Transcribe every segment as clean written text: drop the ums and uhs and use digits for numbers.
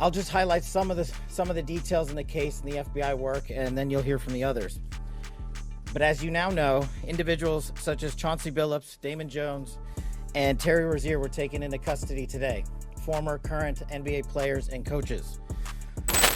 I'll just highlight some of the details in the case and the FBI work, and then you'll hear from the others. But as you now know, individuals such as Chauncey Billups, Damon Jones, and Terry Rozier were taken into custody today. Former, current NBA players and coaches.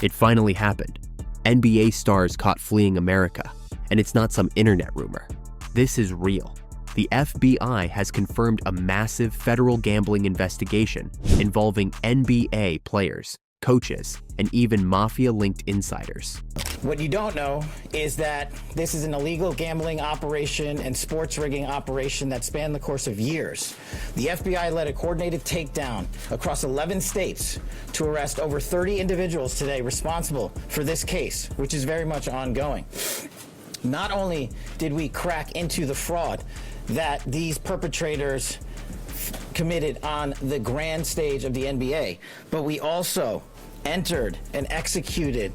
It finally happened. NBA stars caught fleeing America, and it's not some internet rumor. This is real. The FBI has confirmed a massive federal gambling investigation involving NBA players, coaches, and even mafia-linked insiders. What you don't know is that this is an illegal gambling operation and sports rigging operation that spanned the course of years. The FBI led a coordinated takedown across 11 states to arrest over 30 individuals today responsible for this case, which is very much ongoing. Not only did we crack into the fraud that these perpetrators committed on the grand stage of the NBA, but we also entered and executed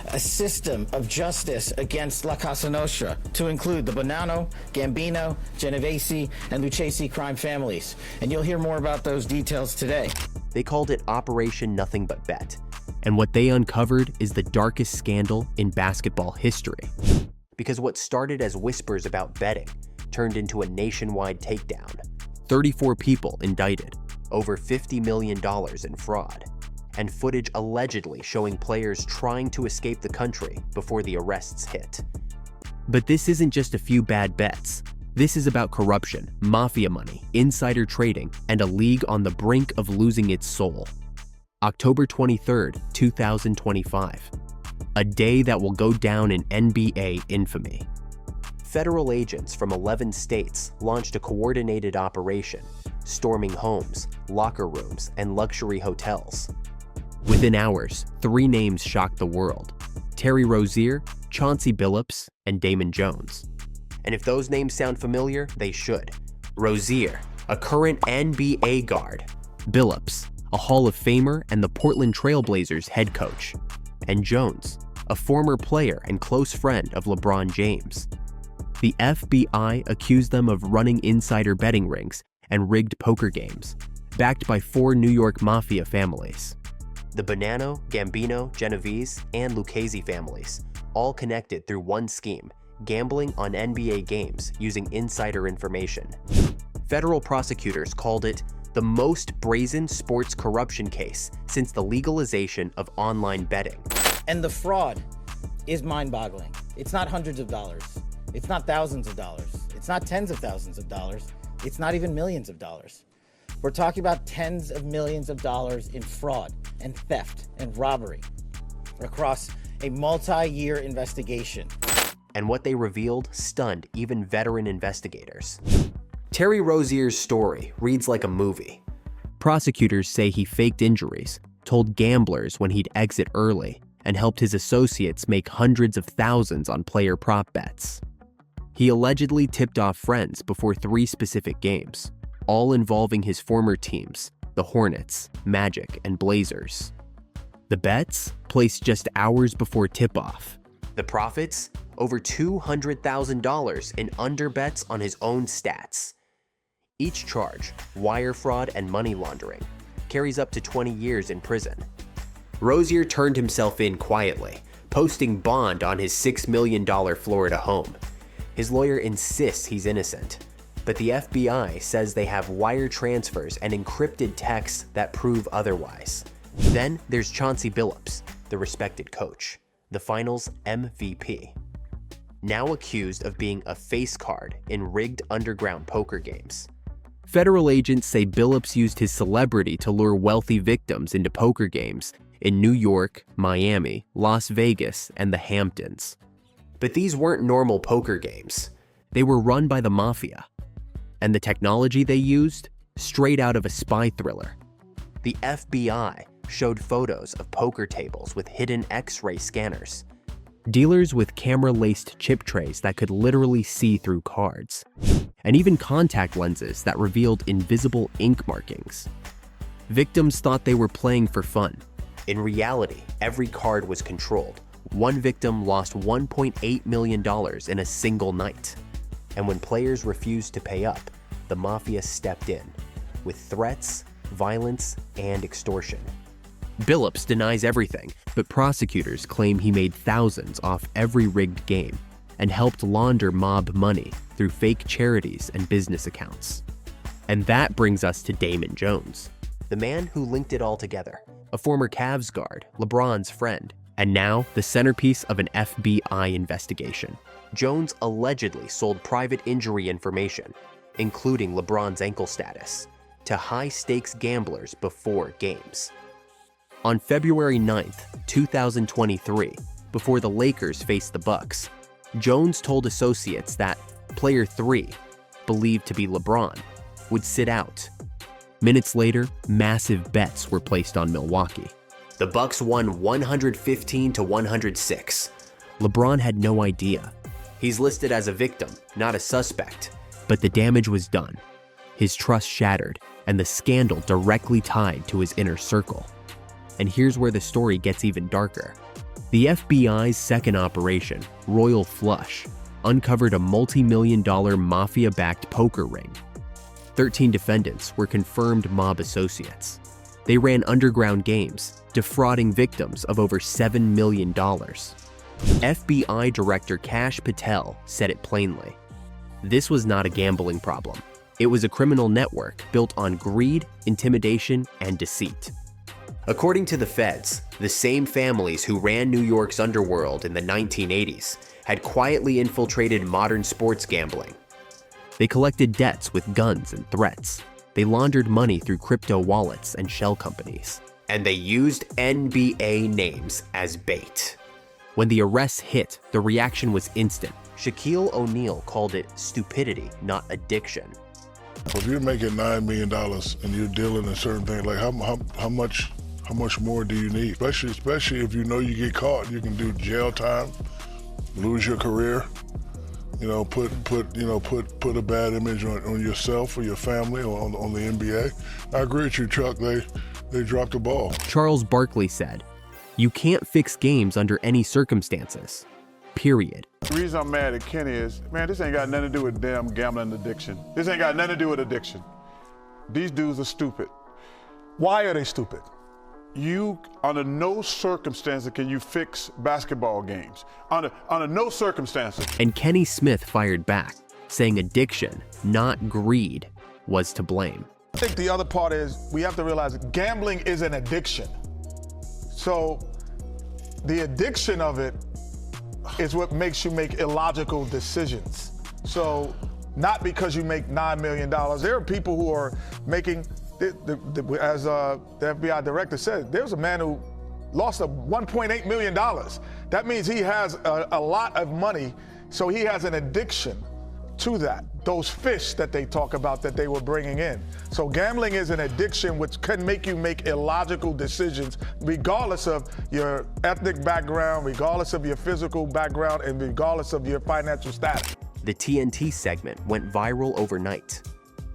a system of justice against La Casa Nostra to include the Bonanno, Gambino, Genovese, and Lucchese crime families. And you'll hear more about those details today. They called it Operation Nothing But Bet. And what they uncovered is the darkest scandal in basketball history. Because what started as whispers about betting turned into a nationwide takedown. 34 people indicted, over $50 million in fraud, and footage allegedly showing players trying to escape the country before the arrests hit. But this isn't just a few bad bets. This is about corruption, mafia money, insider trading, and a league on the brink of losing its soul. October 23rd, 2025. A day that will go down in NBA infamy. Federal agents from 11 states launched a coordinated operation, storming homes, locker rooms, and luxury hotels. Within hours, 3 names shocked the world: Terry Rozier, Chauncey Billups, and Damon Jones. And if those names sound familiar, they should. Rozier, a current NBA guard. Billups, a Hall of Famer and the Portland Trail Blazers head coach. And Jones, a former player and close friend of LeBron James. The FBI accused them of running insider betting rings and rigged poker games, backed by 4 New York mafia families. The Bonanno, Gambino, Genovese, and Lucchese families, all connected through one scheme, gambling on NBA games using insider information. Federal prosecutors called it the most brazen sports corruption case since the legalization of online betting. And the fraud is mind-boggling. It's not hundreds of dollars. It's not thousands of dollars. It's not tens of thousands of dollars. It's not even millions of dollars. We're talking about tens of millions of dollars in fraud and theft and robbery across a multi-year investigation. And what they revealed stunned even veteran investigators. Terry Rozier's story reads like a movie. Prosecutors say he faked injuries, told gamblers when he'd exit early, and helped his associates make hundreds of thousands on player prop bets. He allegedly tipped off friends before 3 specific games, all involving his former teams, the Hornets, Magic, and Blazers. The bets placed just hours before tip-off. The profits? Over $200,000 in underbets on his own stats. Each charge, wire fraud and money laundering, carries up to 20 years in prison. Rozier turned himself in quietly, posting bond on his $6 million Florida home. His lawyer insists he's innocent, but the FBI says they have wire transfers and encrypted texts that prove otherwise. Then there's Chauncey Billups, the respected coach, the finals MVP. Now accused of being a face card in rigged underground poker games. Federal agents say Billups used his celebrity to lure wealthy victims into poker games in New York, Miami, Las Vegas, and the Hamptons. But these weren't normal poker games. They were run by the mafia. And the technology they used? Straight out of a spy thriller. The FBI showed photos of poker tables with hidden X-ray scanners. Dealers with camera-laced chip trays that could literally see through cards. And even contact lenses that revealed invisible ink markings. Victims thought they were playing for fun. In reality, every card was controlled. One victim lost $1.8 million in a single night. And when players refused to pay up, the mafia stepped in with threats, violence, and extortion. Billups denies everything, but prosecutors claim he made thousands off every rigged game and helped launder mob money through fake charities and business accounts. And that brings us to Damon Jones, the man who linked it all together, a former Cavs guard, LeBron's friend, and now the centerpiece of an FBI investigation. Jones allegedly sold private injury information, including LeBron's ankle status, to high-stakes gamblers before games. On February 9th, 2023, before the Lakers faced the Bucks, Jones told associates that player 3, believed to be LeBron, would sit out. Minutes later, massive bets were placed on Milwaukee. The Bucks won 115-106. LeBron had no idea. He's listed as a victim, not a suspect. But the damage was done. His trust shattered, and the scandal directly tied to his inner circle. And here's where the story gets even darker. The FBI's second operation, Royal Flush, uncovered a multi-million-dollar mafia-backed poker ring. 13 defendants were confirmed mob associates. They ran underground games, defrauding victims of over $7 million. FBI Director Kash Patel said it plainly. This was not a gambling problem. It was a criminal network built on greed, intimidation, and deceit. According to the feds, the same families who ran New York's underworld in the 1980s had quietly infiltrated modern sports gambling. They collected debts with guns and threats. They laundered money through crypto wallets and shell companies. And they used NBA names as bait. When the arrests hit, the reaction was instant. Shaquille O'Neal called it stupidity, not addiction. If you're making $9 million and you're dealing in certain things, like how much more do you need? Especially if you know you get caught, you can do jail time, lose your career. Put a bad image on yourself or your family or on the NBA. I agree with you, Chuck. They dropped the ball. Charles Barkley said, "You can't fix games under any circumstances. Period." The reason I'm mad at Kenny is, man, this ain't got nothing to do with damn gambling addiction. This ain't got nothing to do with addiction. These dudes are stupid. Why are they stupid? Under no circumstances can you fix basketball games. Under no circumstances. And Kenny Smith fired back, saying addiction, not greed, was to blame. I think the other part is we have to realize that gambling is an addiction. So the addiction of it is what makes you make illogical decisions. So not because you make $9 million. There are people who are making, as the FBI director said, there's a man who lost $1.8 million. That means he has a lot of money, so he has an addiction to that, those fish that they talk about that they were bringing in. So gambling is an addiction which can make you make illogical decisions regardless of your ethnic background, regardless of your physical background, and regardless of your financial status. The TNT segment went viral overnight.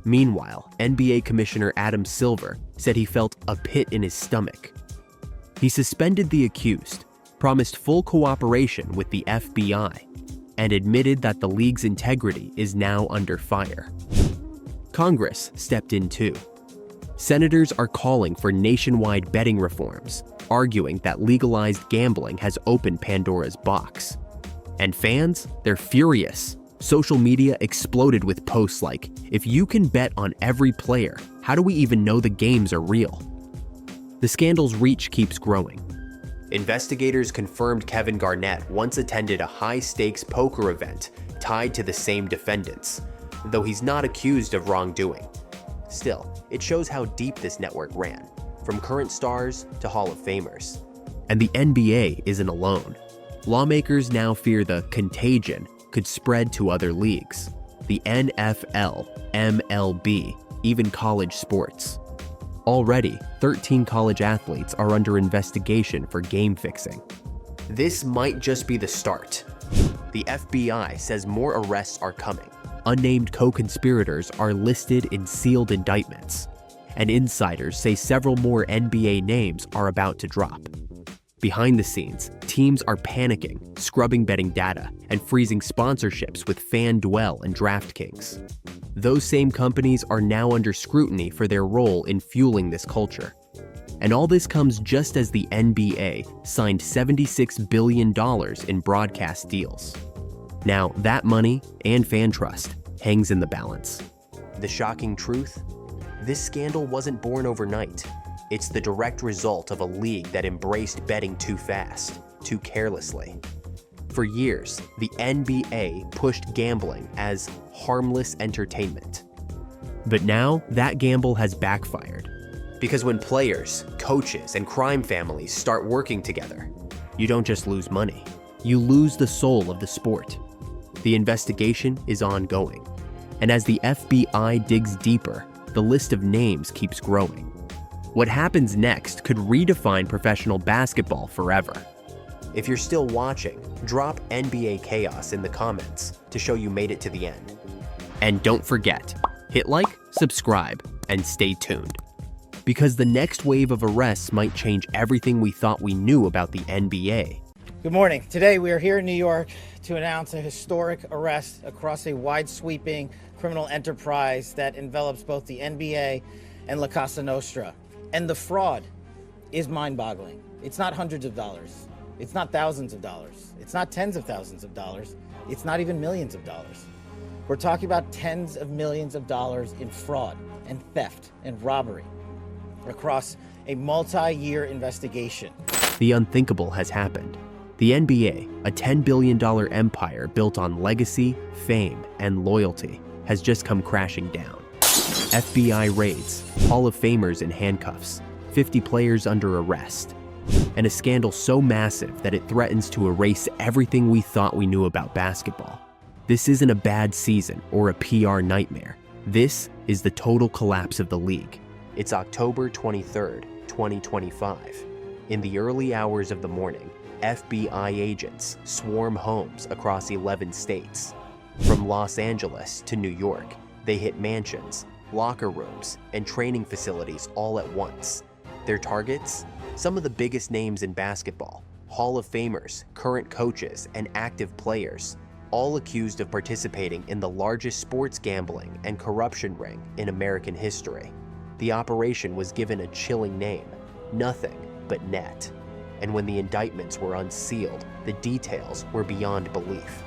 Meanwhile, NBA Commissioner Adam Silver said he felt a pit in his stomach. He suspended the accused, promised full cooperation with the FBI, and admitted that the league's integrity is now under fire. Congress stepped in too. Senators are calling for nationwide betting reforms, arguing that legalized gambling has opened Pandora's box. And fans, they're furious. Social media exploded with posts like, "If you can bet on every player, how do we even know the games are real?" The scandal's reach keeps growing. Investigators confirmed Kevin Garnett once attended a high-stakes poker event tied to the same defendants, though he's not accused of wrongdoing. Still, it shows how deep this network ran, from current stars to Hall of Famers. And the NBA isn't alone. Lawmakers now fear the contagion could spread to other leagues. The NFL, MLB, even college sports. Already, 13 college athletes are under investigation for game fixing. This might just be the start. The FBI says more arrests are coming. Unnamed co-conspirators are listed in sealed indictments. And insiders say several more NBA names are about to drop. Behind the scenes, teams are panicking, scrubbing betting data, and freezing sponsorships with FanDuel and DraftKings. Those same companies are now under scrutiny for their role in fueling this culture. And all this comes just as the NBA signed $76 billion in broadcast deals. Now, that money and fan trust hangs in the balance. The shocking truth? This scandal wasn't born overnight. It's the direct result of a league that embraced betting too fast, too carelessly. For years, the NBA pushed gambling as harmless entertainment. But now, that gamble has backfired. Because when players, coaches, and crime families start working together, you don't just lose money, you lose the soul of the sport. The investigation is ongoing. And as the FBI digs deeper, the list of names keeps growing. What happens next could redefine professional basketball forever. If you're still watching, drop NBA Chaos in the comments to show you made it to the end. And don't forget, hit like, subscribe, and stay tuned. Because the next wave of arrests might change everything we thought we knew about the NBA. Good morning. Today we are here in New York to announce a historic arrest across a wide-sweeping criminal enterprise that envelops both the NBA and La Cosa Nostra. And the fraud is mind-boggling. It's not hundreds of dollars. It's not thousands of dollars. It's not tens of thousands of dollars. It's not even millions of dollars. We're talking about tens of millions of dollars in fraud and theft and robbery across a multi-year investigation. The unthinkable has happened. The NBA, a $10 billion empire built on legacy, fame, and loyalty, has just come crashing down. FBI raids, Hall of Famers in handcuffs, 50 players under arrest, and a scandal so massive that it threatens to erase everything we thought we knew about basketball. This isn't a bad season or a PR nightmare. This is the total collapse of the league. It's October 23rd, 2025. In the early hours of the morning, FBI agents swarm homes across 11 states. From Los Angeles to New York, they hit mansions, locker rooms, and training facilities all at once. Their targets? Some of the biggest names in basketball, Hall of Famers, current coaches, and active players, all accused of participating in the largest sports gambling and corruption ring in American history. The operation was given a chilling name, Nothing But Net. And when the indictments were unsealed, the details were beyond belief.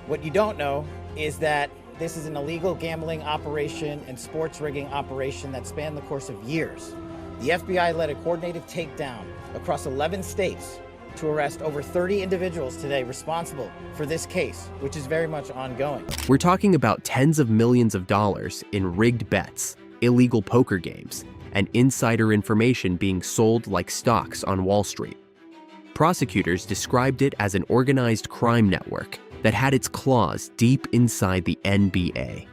What you don't know is that this is an illegal gambling operation and sports rigging operation that spanned the course of years. The FBI led a coordinated takedown across 11 states to arrest over 30 individuals today responsible for this case, which is very much ongoing. We're talking about tens of millions of dollars in rigged bets, illegal poker games, and insider information being sold like stocks on Wall Street. Prosecutors described it as an organized crime network that had its claws deep inside the NBA.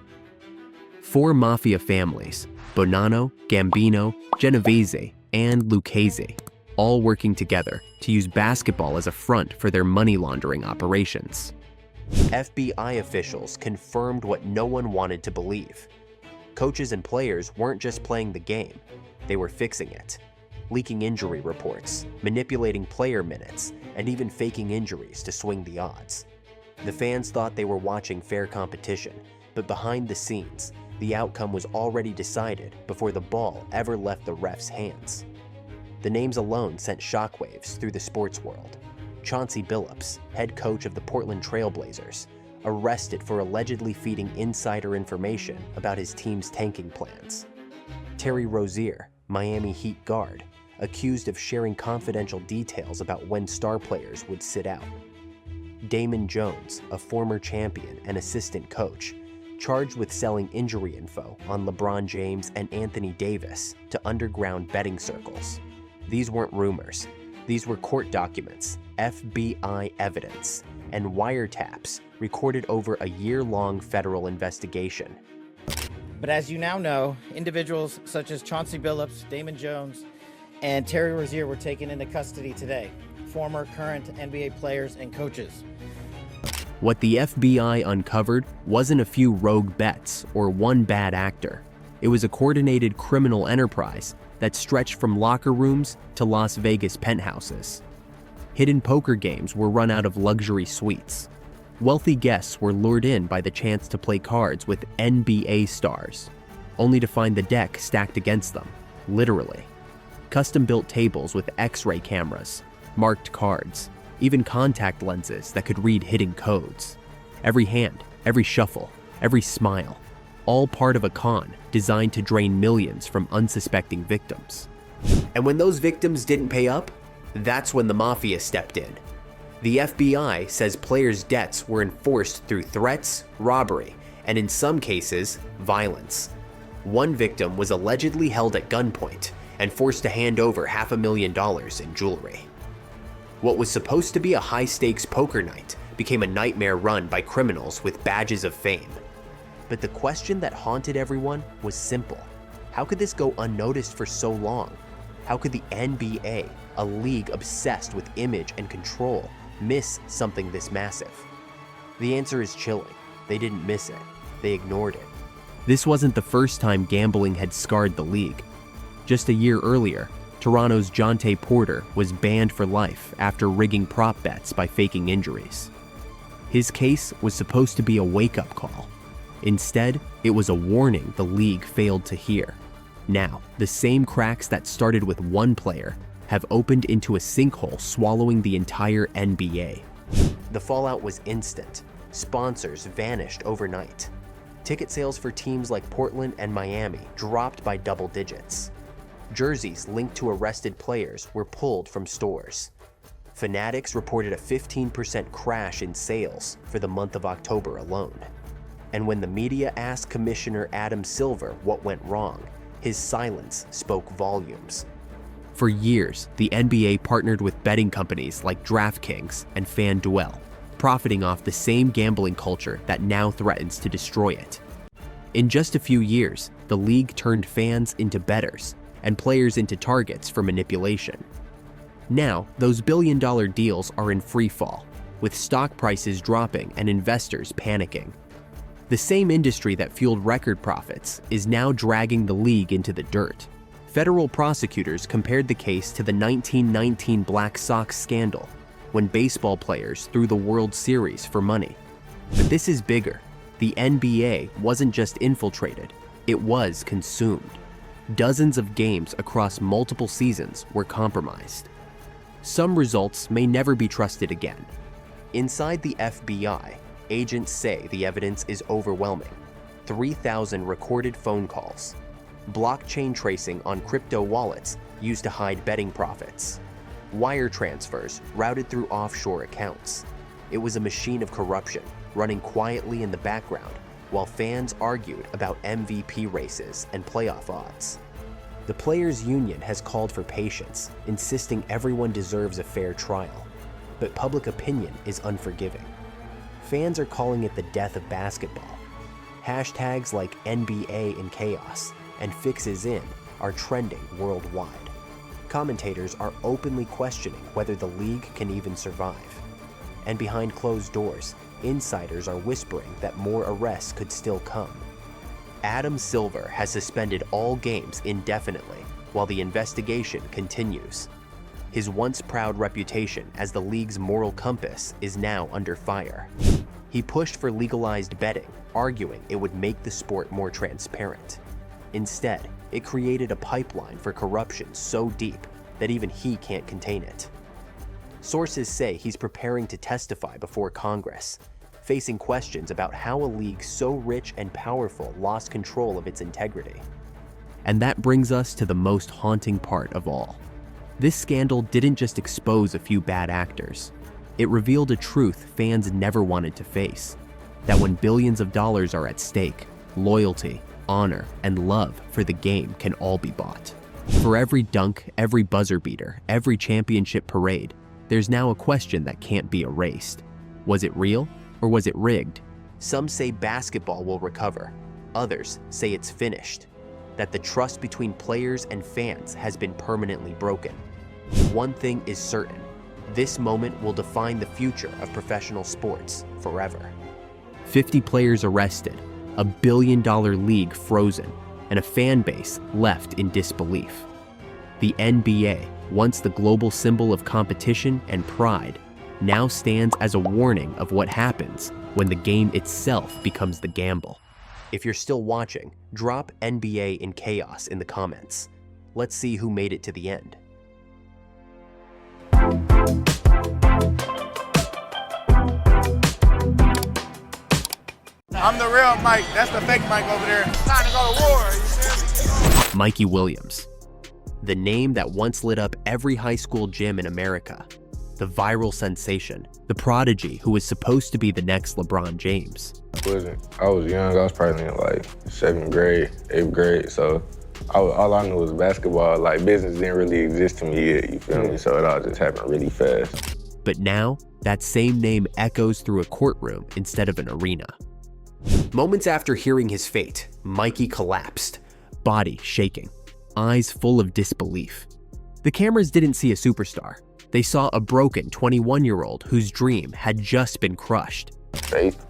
4 mafia families, Bonanno, Gambino, Genovese, and Lucchese, all working together to use basketball as a front for their money laundering operations. FBI officials confirmed what no one wanted to believe. Coaches and players weren't just playing the game, they were fixing it. Leaking injury reports, manipulating player minutes, and even faking injuries to swing the odds. The fans thought they were watching fair competition, but behind the scenes, the outcome was already decided before the ball ever left the refs' hands. The names alone sent shockwaves through the sports world. Chauncey Billups, head coach of the Portland Trail Blazers, arrested for allegedly feeding insider information about his team's tanking plans. Terry Rozier, Miami Heat guard, accused of sharing confidential details about when star players would sit out. Damon Jones, a former champion and assistant coach, charged with selling injury info on LeBron James and Anthony Davis to underground betting circles. These weren't rumors. These were court documents, FBI evidence, and wiretaps recorded over a year-long federal investigation. But as you now know, individuals such as Chauncey Billups, Damon Jones, and Terry Rozier were taken into custody today. Former, current NBA players and coaches. What the FBI uncovered wasn't a few rogue bets or one bad actor. It was a coordinated criminal enterprise that stretched from locker rooms to Las Vegas penthouses. Hidden poker games were run out of luxury suites. Wealthy guests were lured in by the chance to play cards with NBA stars, only to find the deck stacked against them, literally. custom-built tables with X-ray cameras, marked cards, even contact lenses that could read hidden codes. Every hand, every shuffle, every smile, all part of a con designed to drain millions from unsuspecting victims. And when those victims didn't pay up, that's when the mafia stepped in. The FBI says players' debts were enforced through threats, robbery, and in some cases, violence. One victim was allegedly held at gunpoint and forced to hand over $500,000 in jewelry. What was supposed to be a high-stakes poker night became a nightmare run by criminals with badges of fame. But the question that haunted everyone was simple. How could this go unnoticed for so long? How could the NBA, a league obsessed with image and control, miss something this massive? The answer is chilling. They didn't miss it. They ignored it. This wasn't the first time gambling had scarred the league. Just a year earlier, Toronto's Jontay Porter was banned for life after rigging prop bets by faking injuries. His case was supposed to be a wake-up call. Instead, it was a warning the league failed to hear. Now, the same cracks that started with one player have opened into a sinkhole swallowing the entire NBA. The fallout was instant. Sponsors vanished overnight. Ticket sales for teams like Portland and Miami dropped by double digits. Jerseys linked to arrested players were pulled from stores. Fanatics reported a 15% crash in sales for the month of October alone. And when the media asked Commissioner Adam Silver what went wrong, his silence spoke volumes. For years, the NBA partnered with betting companies like DraftKings and FanDuel, profiting off the same gambling culture that now threatens to destroy it. In just a few years, the league turned fans into bettors and players into targets for manipulation. Now, those billion-dollar deals are in free fall, with stock prices dropping and investors panicking. The same industry that fueled record profits is now dragging the league into the dirt. Federal prosecutors compared the case to the 1919 Black Sox scandal, when baseball players threw the World Series for money. But this is bigger. The NBA wasn't just infiltrated, it was consumed. Dozens of games across multiple seasons were compromised. Some results may never be trusted again. Inside the FBI, agents say the evidence is overwhelming. 3,000 recorded phone calls, blockchain tracing on crypto wallets used to hide betting profits, wire transfers routed through offshore accounts. It was a machine of corruption running quietly in the background while fans argued about MVP races and playoff odds. The Players' Union has called for patience, insisting everyone deserves a fair trial. But public opinion is unforgiving. Fans are calling it the death of basketball. Hashtags like NBA in chaos and fixes in are trending worldwide. Commentators are openly questioning whether the league can even survive. And behind closed doors, insiders are whispering that more arrests could still come. Adam Silver has suspended all games indefinitely while the investigation continues. His once proud reputation as the league's moral compass is now under fire. He pushed for legalized betting, arguing it would make the sport more transparent. Instead, it created a pipeline for corruption so deep that even he can't contain it. Sources say he's preparing to testify before Congress, facing questions about how a league so rich and powerful lost control of its integrity. And that brings us to the most haunting part of all. This scandal didn't just expose a few bad actors. It revealed a truth fans never wanted to face, that when billions of dollars are at stake, loyalty, honor, and love for the game can all be bought. For every dunk, every buzzer beater, every championship parade, there's now a question that can't be erased. Was it real, or was it rigged? Some say basketball will recover. Others say it's finished, that the trust between players and fans has been permanently broken. One thing is certain, this moment will define the future of professional sports forever. 50 players arrested, a billion-dollar league frozen, and a fan base left in disbelief. The NBA, once the global symbol of competition and pride, now stands as a warning of what happens when the game itself becomes the gamble. If you're still watching, drop NBA in chaos in the comments. let's see who made it to the end. I'm the real Mike. That's the fake Mike over there. Time to go to war. You feel me? Mikey Williams, the name that once lit up every high school gym in America, the viral sensation, the prodigy who was supposed to be the next LeBron James. I was young. I was probably in like 7th grade, 8th grade. So all I knew was basketball. Like, business didn't really exist to me yet, you feel me? So it all just happened really fast. But now, that same name echoes through a courtroom instead of an arena. Moments after hearing his fate, Mikey collapsed, body shaking, eyes full of disbelief. The cameras didn't see a superstar. They saw a broken 21-year-old whose dream had just been crushed. Faith,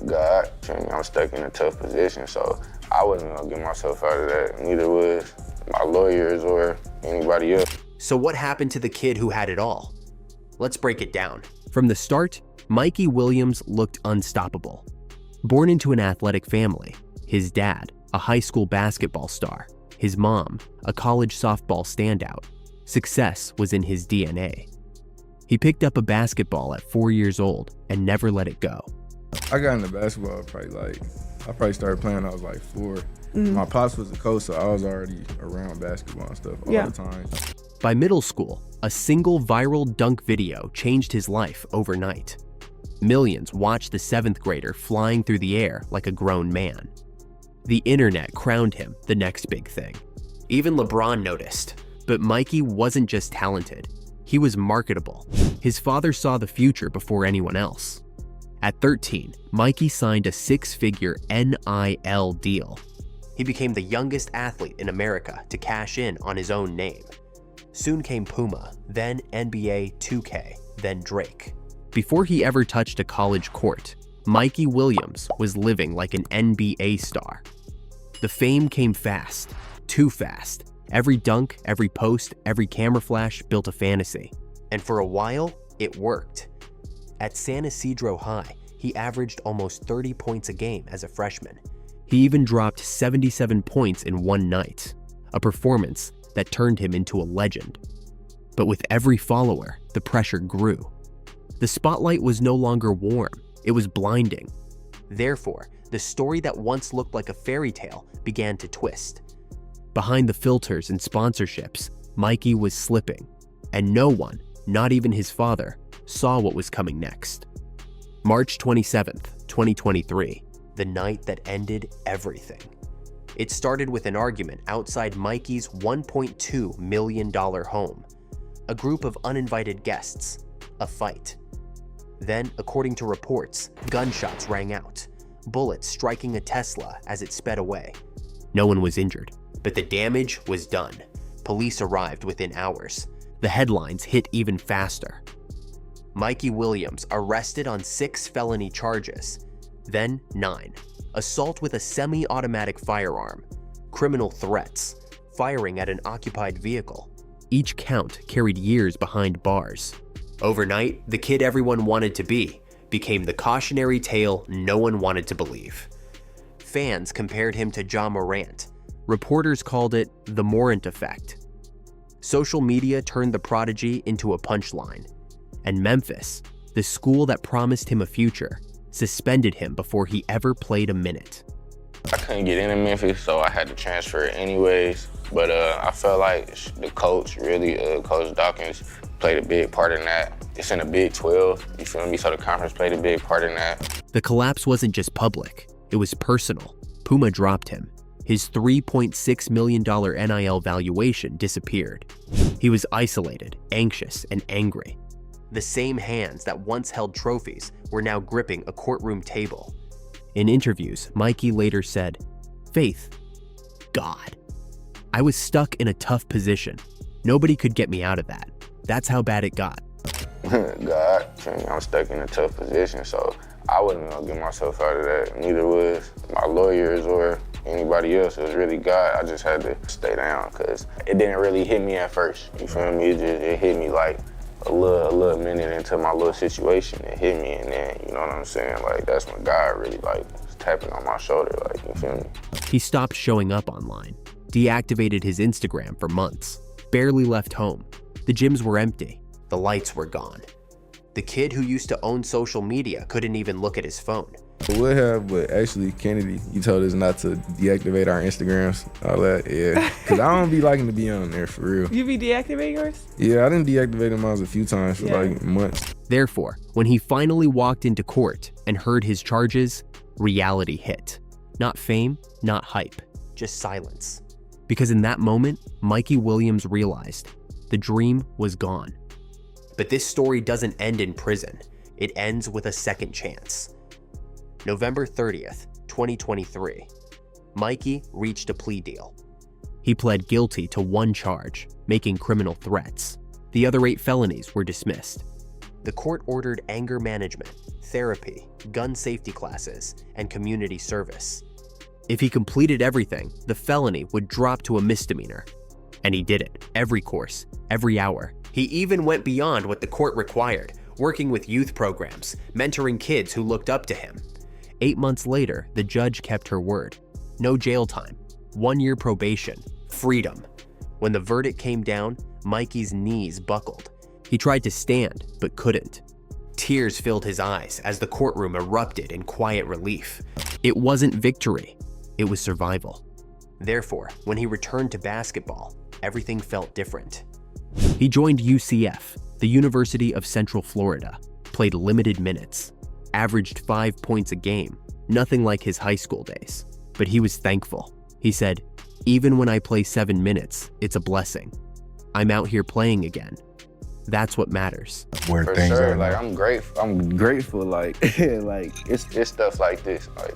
God, I'm stuck in a tough position, so I wasn't gonna get myself out of that. Neither was my lawyers or anybody else. So what happened to the kid who had it all? Let's break it down. From the start, Mikey Williams looked unstoppable. Born into an athletic family, his dad, a high school basketball star, his mom, a college softball standout, success was in his DNA. He picked up a basketball at 4 years old and never let it go. I got into basketball I probably started playing when I was like 4. My pops was a coach, so I was already around basketball and stuff all the time. By middle school, a single viral dunk video changed his life overnight. Millions watched the 7th grader flying through the air like a grown man. The internet crowned him the next big thing. Even LeBron noticed, but Mikey wasn't just talented, he was marketable. His father saw the future before anyone else. At 13, Mikey signed a 6-figure NIL deal. He became the youngest athlete in America to cash in on his own name. Soon came Puma, then NBA 2K, then Drake. Before he ever touched a college court, Mikey Williams was living like an NBA star. The fame came fast, too fast. Every dunk, every post, every camera flash built a fantasy. And for a while, it worked. At San Ysidro High, he averaged almost 30 points a game as a freshman. He even dropped 77 points in one night, a performance that turned him into a legend. But with every follower, the pressure grew. The spotlight was no longer warm, it was blinding. Therefore, the story that once looked like a fairy tale began to twist. Behind the filters and sponsorships, Mikey was slipping, and no one, not even his father, saw what was coming next. March 27th, 2023, the night that ended everything. It started with an argument outside Mikey's $1.2 million home. A group of uninvited guests, a fight. Then, according to reports, gunshots rang out, bullets striking a Tesla as it sped away. No one was injured, but the damage was done. Police arrived within hours. The headlines hit even faster. Mikey Williams arrested on 6 felony charges, then 9. Assault with a semi-automatic firearm, criminal threats, firing at an occupied vehicle. Each count carried years behind bars. Overnight, the kid everyone wanted to be became the cautionary tale no one wanted to believe. Fans compared him to Ja Morant. Reporters called it the Morant effect. Social media turned the prodigy into a punchline. And Memphis, the school that promised him a future, suspended him before he ever played a minute. I couldn't get into Memphis, so I had to transfer anyways. But I felt like the coach, really, Coach Dawkins, played a big part in that. It's in the Big 12, you feel me? So the conference played a big part in that. The collapse wasn't just public, it was personal. Puma dropped him. His $3.6 million NIL valuation disappeared. He was isolated, anxious, and angry. The same hands that once held trophies were now gripping a courtroom table. In interviews, Mikey later said, "Faith, God. I was stuck in a tough position. Nobody could get me out of that. That's how bad it got." God, I'm stuck in a tough position, so I wasn't gonna get myself out of that. Neither was my lawyers or anybody else. It was really God. I just had to stay down because it didn't really hit me at first. You feel me? It hit me like a little minute into my little situation. It hit me, and then, you know what I'm saying? Like, that's when God really, like, was tapping on my shoulder, like, you feel me? He stopped showing up online, deactivated his Instagram for months, barely left home. The gyms were empty. The lights were gone. The kid who used to own social media couldn't even look at his phone. I would have, but actually, Kennedy, you told us not to deactivate our Instagrams, all that, yeah. Because I don't be liking to be on there, for real. You be deactivating yours? Yeah, I didn't deactivate mine a few times for like months. Therefore, when he finally walked into court and heard his charges, reality hit. Not fame, not hype, just silence. Because in that moment, Mikey Williams realized the dream was gone. But this story doesn't end in prison. It ends with a second chance. November 30th, 2023, Mikey reached a plea deal. He pled guilty to one charge, making criminal threats. The other 8 felonies were dismissed. The court ordered anger management, therapy, gun safety classes, and community service. If he completed everything, the felony would drop to a misdemeanor. And he did it, every course, every hour. He even went beyond what the court required, working with youth programs, mentoring kids who looked up to him. 8 months later, the judge kept her word. No jail time, 1 year probation, freedom. When the verdict came down, Mikey's knees buckled. He tried to stand, but couldn't. Tears filled his eyes as the courtroom erupted in quiet relief. It wasn't victory, it was survival. Therefore, when he returned to basketball, everything felt different. He joined UCF, the University of Central Florida, played limited minutes, averaged 5 points a game, nothing like his high school days. But he was thankful. He said, "Even when I play 7 minutes, it's a blessing. I'm out here playing again. That's what matters." Where For things sure, are like now. I'm grateful. Like, like it's stuff like this. Like,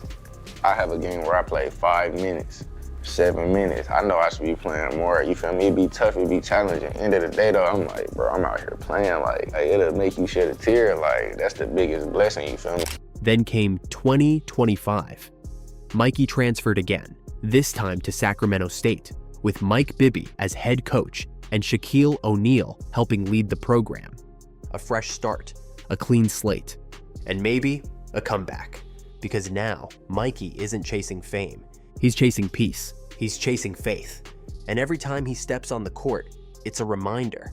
I have a game where I play 5 minutes, 7 minutes. I know I should be playing more. You feel me? It'd be tough. It'd be challenging. End of the day, though, I'm like, bro, I'm out here playing. Like it'll make you shed a tear. Like, that's the biggest blessing. You feel me? Then came 2025. Mikey transferred again, this time to Sacramento State, with Mike Bibby as head coach and Shaquille O'Neal helping lead the program. A fresh start, a clean slate, and maybe a comeback. Because now, Mikey isn't chasing fame. He's chasing peace. He's chasing faith. And every time he steps on the court, it's a reminder.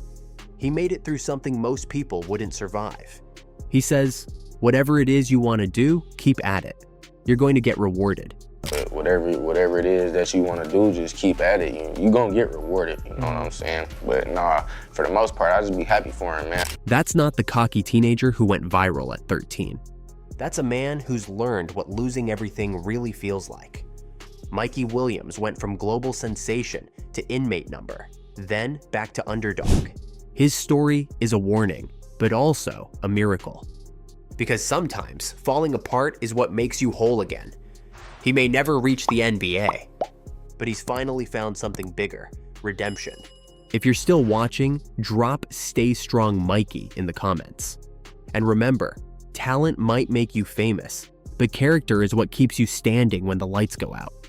He made it through something most people wouldn't survive. He says, whatever it is you want to do, keep at it. You're going to get rewarded. But whatever it is that you want to do, just keep at it. You gonna get rewarded, you know what I'm saying? But nah, for the most part, I just be happy for him, man. That's not the cocky teenager who went viral at 13. That's a man who's learned what losing everything really feels like. Mikey Williams went from global sensation to inmate number, then back to underdog. His story is a warning, but also a miracle. Because sometimes falling apart is what makes you whole again. He may never reach the NBA, but he's finally found something bigger, redemption. If you're still watching, drop "Stay Strong Mikey" in the comments. And remember, talent might make you famous, but character is what keeps you standing when the lights go out.